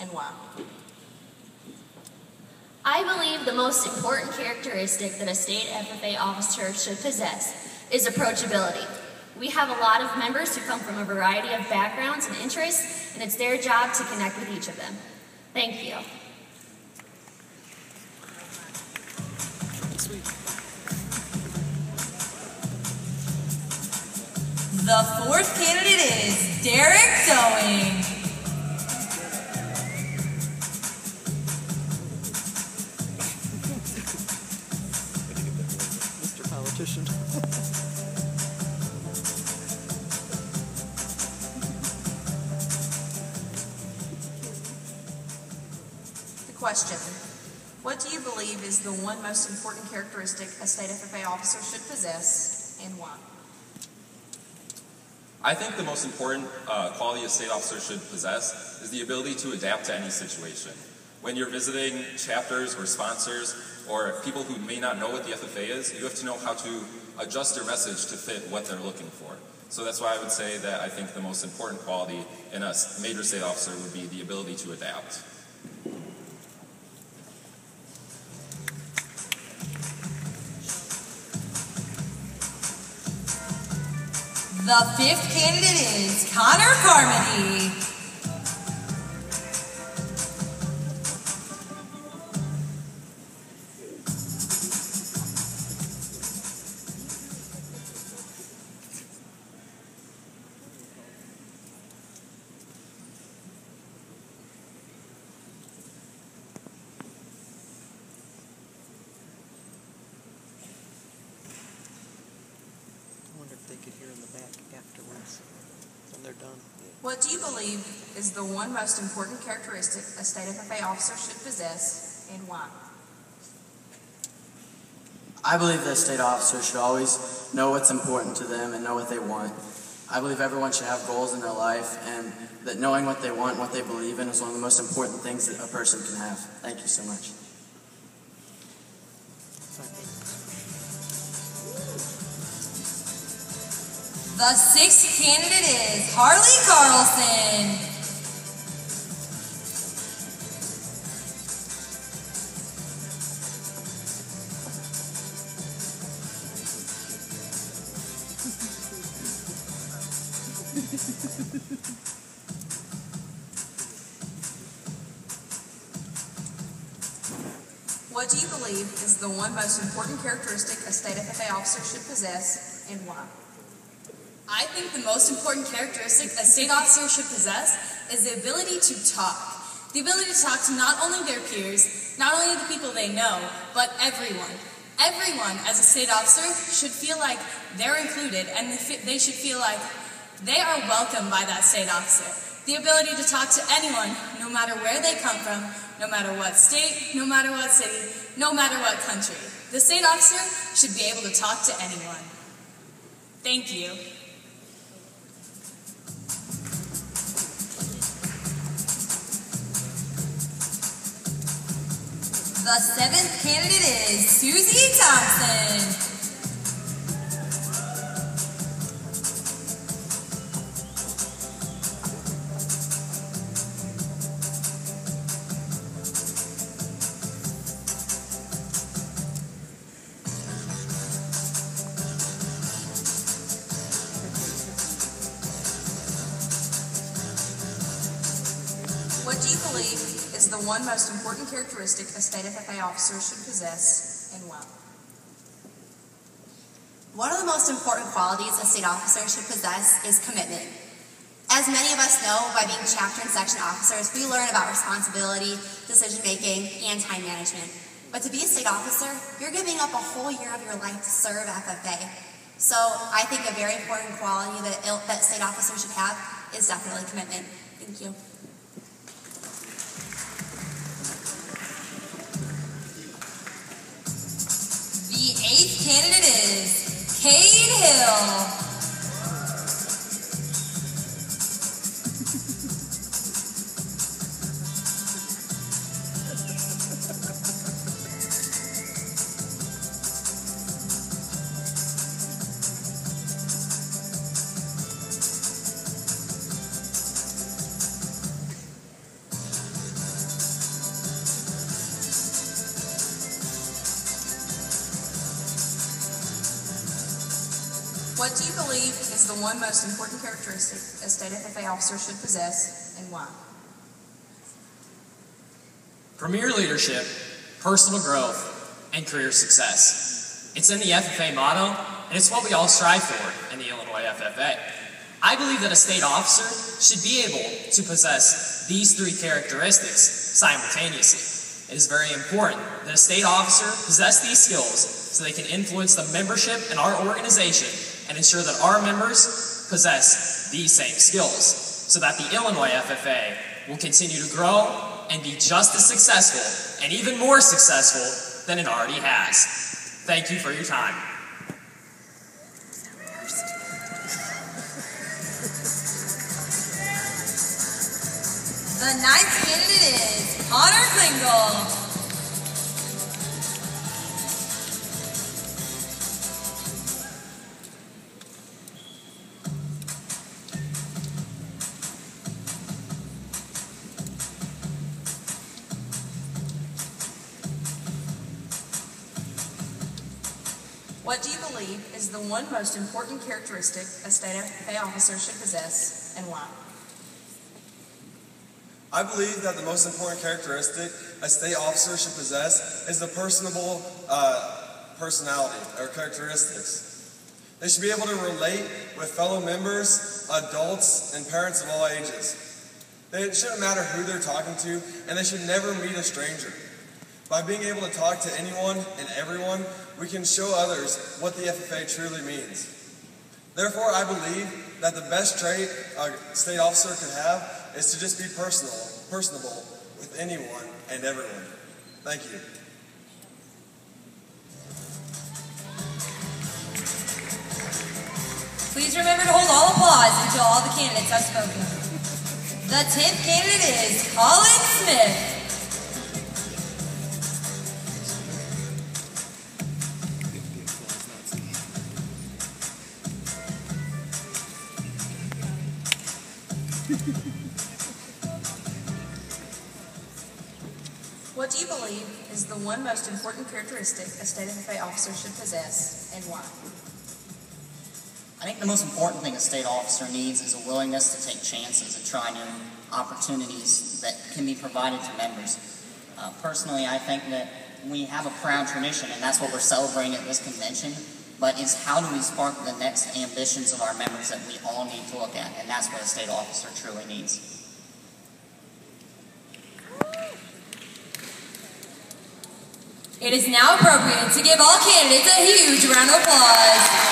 and why? I believe the most important characteristic that a state FFA officer should possess is approachability. We have a lot of members who come from a variety of backgrounds and interests, and it's their job to connect with each of them. Thank you. Sweet. The fourth candidate is Derek Doing. Mr. Politician. The question: what do you believe is the one most important characteristic a state FFA officer should possess, and why? I think the most important quality a state officer should possess is the ability to adapt to any situation. When you're visiting chapters or sponsors or people who may not know what the FFA is, you have to know how to adjust your message to fit what they're looking for. So that's why I would say that I think the most important quality in a major state officer would be the ability to adapt. The fifth candidate is Connor Carmody. I wonder if they could hear in the back afterwards when they're done. What do you believe is the one most important characteristic a state FFA officer should possess, and why? I believe that state officers should always know what's important to them and know what they want. I believe everyone should have goals in their life, and that knowing what they want and what they believe in is one of the most important things that a person can have. Thank you so much. The sixth candidate is Harley Carlson. What do you believe is the one most important characteristic a state FFA officer should possess, and why? I think the most important characteristic a state officer should possess is the ability to talk. The ability to talk to not only their peers, not only the people they know, but everyone. Everyone, as a state officer, should feel like they're included, and they should feel like they are welcomed by that state officer. The ability to talk to anyone, no matter where they come from, no matter what state, no matter what city, no matter what country. The state officer should be able to talk to anyone. Thank you. The seventh candidate is Susie Thompson. What do you believe is the one most important characteristic a state FFA officer should possess, and why? One of the most important qualities a state officer should possess is commitment. As many of us know, by being chapter and section officers, we learn about responsibility, decision-making, and time management. But to be a state officer, you're giving up a whole year of your life to serve FFA. So I think a very important quality that state officers should have is definitely commitment. Thank you. The eighth candidate is Cade Hill. What do you believe is the one most important characteristic a state FFA officer should possess, and why? Premier leadership, personal growth, and career success. It's in the FFA motto, and it's what we all strive for in the Illinois FFA. I believe that a state officer should be able to possess these three characteristics simultaneously. It is very important that a state officer possess these skills so they can influence the membership in our organization and ensure that our members possess these same skills so that the Illinois FFA will continue to grow and be just as successful and even more successful than it already has. Thank you for your time. The ninth candidate is Connor Klingle. What do you believe is the one most important characteristic a state FFA officer should possess, and why? I believe that the most important characteristic a state officer should possess is the personable personality or characteristics. They should be able to relate with fellow members, adults, and parents of all ages. It shouldn't matter who they're talking to, and they should never meet a stranger. By being able to talk to anyone and everyone, we can show others what the FFA truly means. Therefore, I believe that the best trait a state officer could have is to just be personable with anyone and everyone. Thank you. Please remember to hold all applause until all the candidates have spoken. The 10th candidate is Colin Smith. What do you believe is the one most important characteristic a state FFA officer should possess, and why? I think the most important thing a state officer needs is a willingness to take chances and try new opportunities that can be provided to members. Personally, I think that we have a proud tradition, and that's what we're celebrating at this convention, but is how do we spark the next ambitions of our members that we all need to look at, and that's what a state officer truly needs. It is now appropriate to give all candidates a huge round of applause.